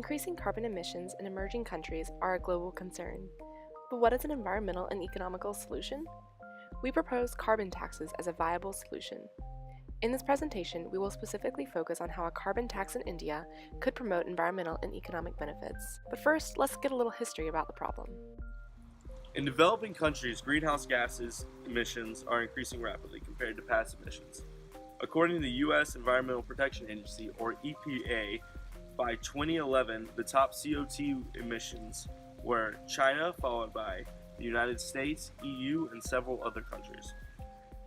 Increasing carbon emissions in emerging countries are a global concern. But what is an environmental and economical solution? We propose carbon taxes as a viable solution. In this presentation, we will specifically focus on how a carbon tax in India could promote environmental and economic benefits. But first, let's get a little history about the problem. In developing countries, greenhouse gases emissions are increasing rapidly compared to past emissions. According to the U.S. Environmental Protection Agency, or EPA, by 2011, the top CO2 emissions were China, followed by the United States, EU, and several other countries.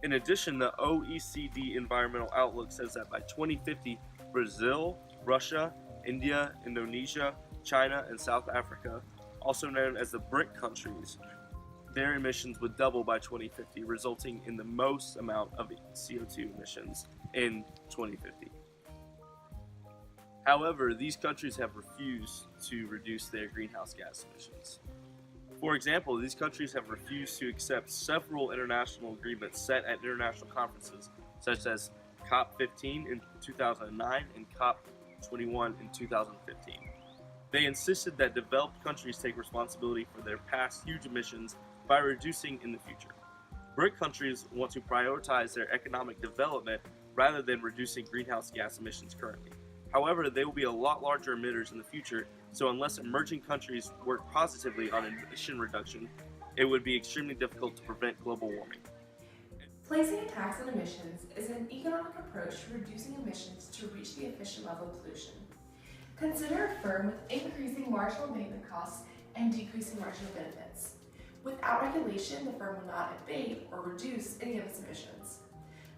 In addition, the OECD Environmental Outlook says that by 2050, Brazil, Russia, India, Indonesia, China, and South Africa, also known as the BRIC countries, their emissions would double by 2050, resulting in the most amount of CO2 emissions in 2050. However, these countries have refused to reduce their greenhouse gas emissions. For example, these countries have refused to accept several international agreements set at international conferences, such as COP15 in 2009 and COP21 in 2015. They insisted that developed countries take responsibility for their past huge emissions by reducing in the future. BRIC countries want to prioritize their economic development rather than reducing greenhouse gas emissions currently. However, they will be a lot larger emitters in the future, so unless emerging countries work positively on emission reduction, it would be extremely difficult to prevent global warming. Placing a tax on emissions is an economic approach to reducing emissions to reach the efficient level of pollution. Consider a firm with increasing marginal abatement costs and decreasing marginal benefits. Without regulation, the firm will not abate or reduce any of its emissions.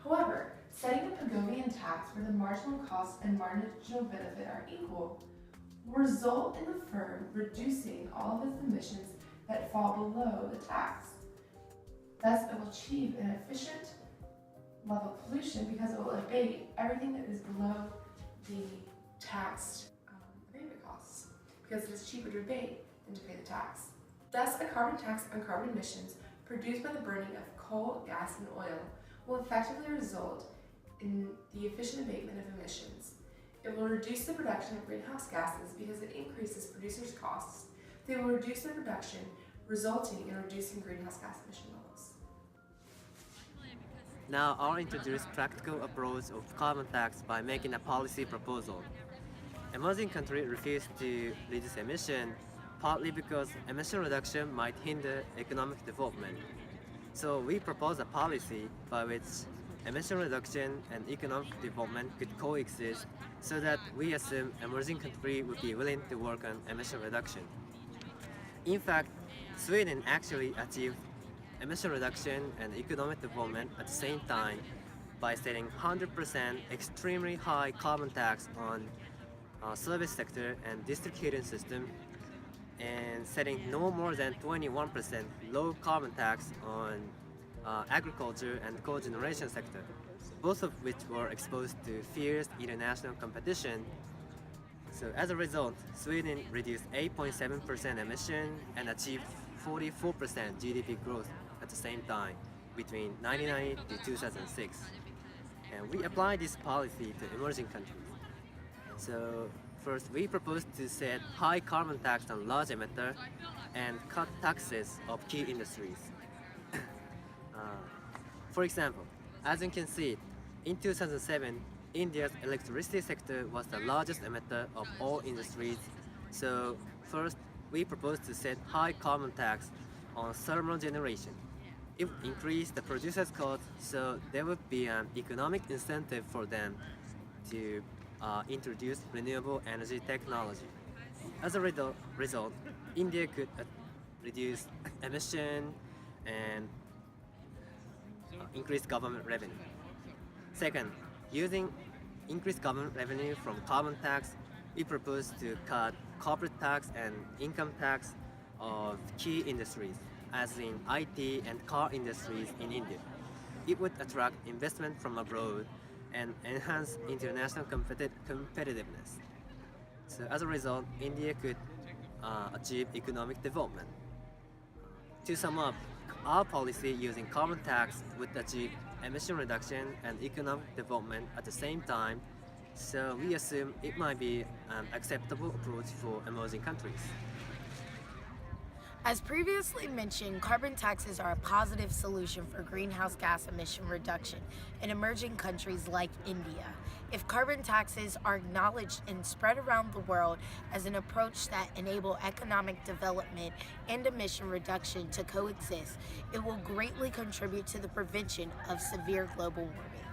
However, setting a Pagovian tax where the marginal cost and marginal benefit are equal will result in the firm reducing all of its emissions that fall below the tax. Thus, it will achieve an efficient level of pollution because it will abate everything that is below the taxed abatement costs, because it is cheaper to abate than to pay the tax. Thus, a carbon tax on carbon emissions produced by the burning of coal, gas, and oil will effectively result in the efficient abatement of emissions. It will reduce the production of greenhouse gases because it increases producers' costs. They will reduce their production, resulting in reducing greenhouse gas emission levels. Now I'll introduce practical approach of carbon tax by making a policy proposal. Emerging countries refuse to reduce emission partly because emission reduction might hinder economic development. So we propose a policy by which emission reduction and economic development could coexist so that we assume emerging countries would be willing to work on emission reduction. In fact, Sweden actually achieved emission reduction and economic development at the same time by setting 100% extremely high carbon tax on service sector and district heating system, and setting no more than 21% low carbon tax on agriculture and cogeneration sector, both of which were exposed to fierce international competition. So as a result, Sweden reduced 8.7% emission and achieved 44% GDP growth at the same time between 1990 to 2006. And we applied this policy to emerging countries. So first, we propose to set high carbon tax on large emitter and cut taxes of key industries. For example, as you can see, in 2007, India's electricity sector was the largest emitter of all industries. So first, we propose to set high carbon tax on thermal generation. It would increase the producer's cost, so there would be an economic incentive for them to introduce renewable energy technology. As a result, India could reduce emission and increase government revenue. Second, using increased government revenue from carbon tax, we propose to cut corporate tax and income tax of key industries, as in IT and car industries in India. It would attract investment from abroad and enhance international competitiveness. So as a result, India could achieve economic development. To sum up, our policy using carbon tax would achieve emission reduction and economic development at the same time, So we assume it might be an acceptable approach for emerging countries. As previously mentioned, carbon taxes are a positive solution for greenhouse gas emission reduction in emerging countries like India. If carbon taxes are acknowledged and spread around the world as an approach that enable economic development and emission reduction to coexist, it will greatly contribute to the prevention of severe global warming.